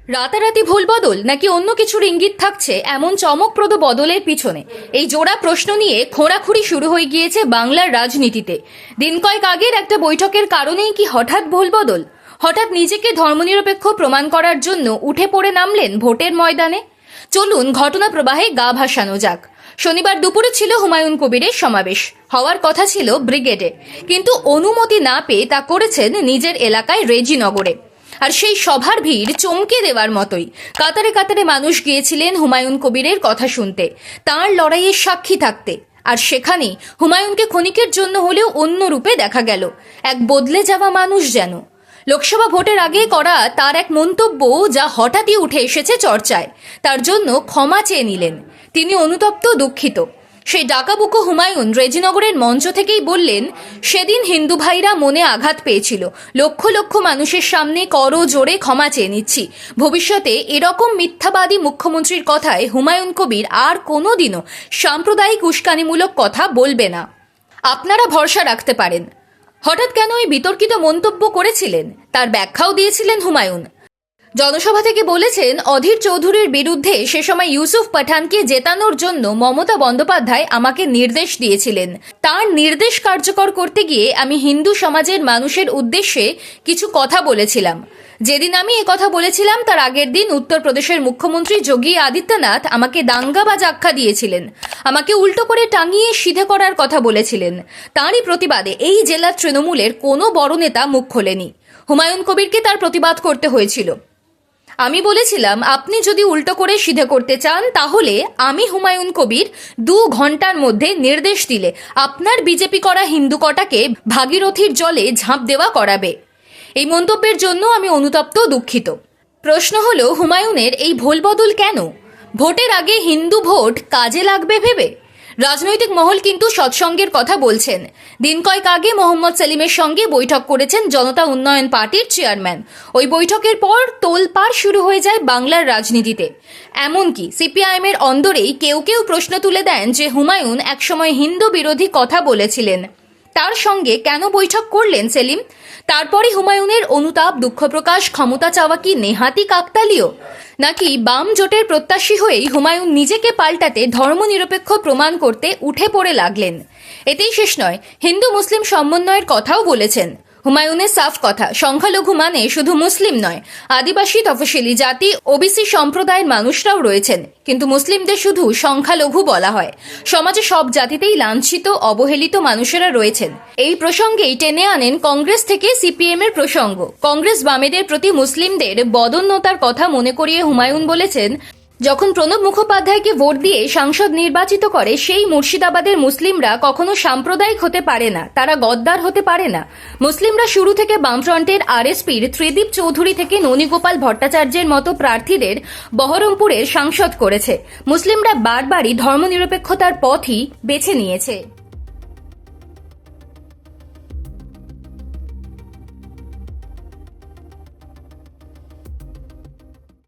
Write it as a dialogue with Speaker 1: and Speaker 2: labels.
Speaker 1: রাতারাতি ভুল বদল নাকি অন্য কিছুর ইঙ্গিত থাকছে এমন চমকপ্রদ বদলের পিছনে এই জোড়া প্রশ্ন নিয়ে খোঁড়াখুড়ি শুরু হয়ে গিয়েছে বাংলার রাজনীতিতে। দিন কয়েক আগের একটা বৈঠকের কারণেই কি হঠাৎ ভুল বদল? হঠাৎ নিজেকে ধর্মনিরপেক্ষ প্রমাণ করার জন্য উঠে পড়ে নামলেন ভোটের ময়দানে? চলুন ঘটনা প্রবাহে গা ভাসানো যাক। শনিবার দুপুরে ছিল হুমায়ুন কবিরের সমাবেশ, হওয়ার কথা ছিল ব্রিগেডে, কিন্তু অনুমতি না পেয়ে তা করেছেন নিজের এলাকায় রেজিনগরে। আর সেই সভার ভিড় চমকে দেওয়ার মতোই। কাতারে কাতারে মানুষ গিয়েছিলেন হুমায়ুন কবিরের কথা শুনতে, তাঁর লড়াইয়ের সাক্ষী থাকতে। আর সেখানেই হুমায়ুনকে ক্ষণিকের জন্য হলেও অন্য রূপে দেখা গেল, এক বদলে যাওয়া মানুষ যেন। লোকসভা ভোটের আগে করা তার এক মন্তব্য যা হঠাৎই উঠে এসেছে চর্চায়, তার জন্য ক্ষমা চেয়ে নিলেন। তিনি অনুতপ্ত, দুঃখিত। সেই ডাকাবুকো হুমায়ুন রেজিনগরের মঞ্চ থেকেই বললেন, সেদিন হিন্দু ভাইরা মনে আঘাত পেয়েছিল, লক্ষ লক্ষ মানুষের সামনে করো জোরে ক্ষমা চেয়ে নিচ্ছি। ভবিষ্যতে এরকম মিথ্যাবাদী মুখ্যমন্ত্রীর কথায় হুমায়ুন কবির আর কোনোদিনও সাম্প্রদায়িক উস্কানিমূলক কথা বলবে না, আপনারা ভরসা রাখতে পারেন। হঠাৎ কেন এই বিতর্কিত মন্তব্য করেছিলেন তার ব্যাখ্যাও দিয়েছিলেন হুমায়ুন। জনসভা থেকে বলেছেন, অধীর চৌধুরীর বিরুদ্ধে সে সময় ইউসুফ পাঠানকে জেতানোর জন্য মমতা বন্দ্যোপাধ্যায় আমাকে নির্দেশ দিয়েছিলেন। তার নির্দেশ কার্যকর করতে গিয়ে আমি হিন্দু সমাজের মানুষের উদ্দেশ্যে কিছু কথা বলেছিলাম। যেদিন আমি কথা বলেছিলাম তার আগের দিন উত্তরপ্রদেশের মুখ্যমন্ত্রী যোগী আদিত্যনাথ আমাকে দাঙ্গাবাজ আখ্যা দিয়েছিলেন, আমাকে উল্টো করে টাঙিয়ে সিধে করার কথা বলেছিলেন। তারই প্রতিবাদে এই জেলার তৃণমূলের কোনো বড় নেতা মুখ খোলেনি। হুমায়ুন কবিরকে তার প্রতিবাদ করতে হয়েছিল। আমি বলেছিলাম, আপনি যদি উল্টো করে সিধে করতে চান তাহলে আমি হুমায়ুন কবির 2 ঘন্টার মধ্যে নির্দেশ দিলে আপনার বিজেপি করা হিন্দু কটাকে ভাগীরথীর জলে ঝাঁপ দেওয়া করাবে। এই মন্তব্যের জন্য আমি অনুতপ্ত, দুঃখিত। প্রশ্ন হলো, হুমায়ুনের এই ভুল বদল কেন? ভোটের আগে হিন্দু ভোট কাজে লাগবে ভেবে? রাজনৈতিক মহল কিন্তু সৎসঙ্গের কথা বলছেন। দিন কয়েক আগে মোহাম্মদ সেলিমের সঙ্গে বৈঠক করেছেন জনতা উন্নয়ন পার্টির চেয়ারম্যান। ওই বৈঠকের পর তোলপাড় শুরু হয়ে যায় বাংলার রাজনীতিতে। এমনকি সিপিআইএমের অন্দরেই কেউ কেউ প্রশ্ন তুলে দেন যে হুমায়ুন একসময় হিন্দু বিরোধী কথা বলেছিলেন, তার সঙ্গে কেন বৈঠক করলেন সেলিম? তারপরে হুমায়ুনের অনুতাপ, দুঃখ প্রকাশ, ক্ষমতা চাওয়া কি নেহাতি কাকতালীয়? নাকি বাম জোটের প্রত্যাশী হয়েই হুমায়ুন নিজেকে পাল্টাতে ধর্মনিরপেক্ষ প্রমাণ করতে উঠে পড়ে লাগলেন? এতেই শেষ নয়, হিন্দু মুসলিম সমন্বয়ের কথাও বলেছেন। হুমায়ুনের সাফ কথা, সংখ্যালঘু মানে শুধু মুসলিম নয়, আদিবাসী, তফসিলি জাতি, ওবিসি সম্প্রদায়ের মানুষরাও রয়েছেন। কিন্তু মুসলিমদের শুধু সংখ্যালঘু বলা হয়। সমাজে সব জাতিতেই লাঞ্ছিত, অবহেলিত মানুষেরা রয়েছেন। এই প্রসঙ্গেই টেনে আনেন কংগ্রেস থেকে সিপিএম এর প্রসঙ্গ। কংগ্রেস বামেদের প্রতি মুসলিমদের বদন্যতার কথা মনে করিয়ে হুমায়ুন বলেছেন, যখন প্রণব মুখোপাধ্যায়কে ভোট দিয়ে সাংসদ নির্বাচিত করে সেই মুর্শিদাবাদের মুসলিমরা কখনো সাম্প্রদায়িক হতে পারে না, তারা গদ্দার হতে পারে না। মুসলিমরা শুরু থেকে বামফ্রন্টের আরএসপির ত্রিদীপ চৌধুরী থেকে ননীগোপাল ভট্টাচার্যের মতো প্রার্থীদের বহরমপুরের সাংসদ করেছে। মুসলিমরা বারবারই ধর্মনিরপেক্ষতার পথই বেছে নিয়েছে।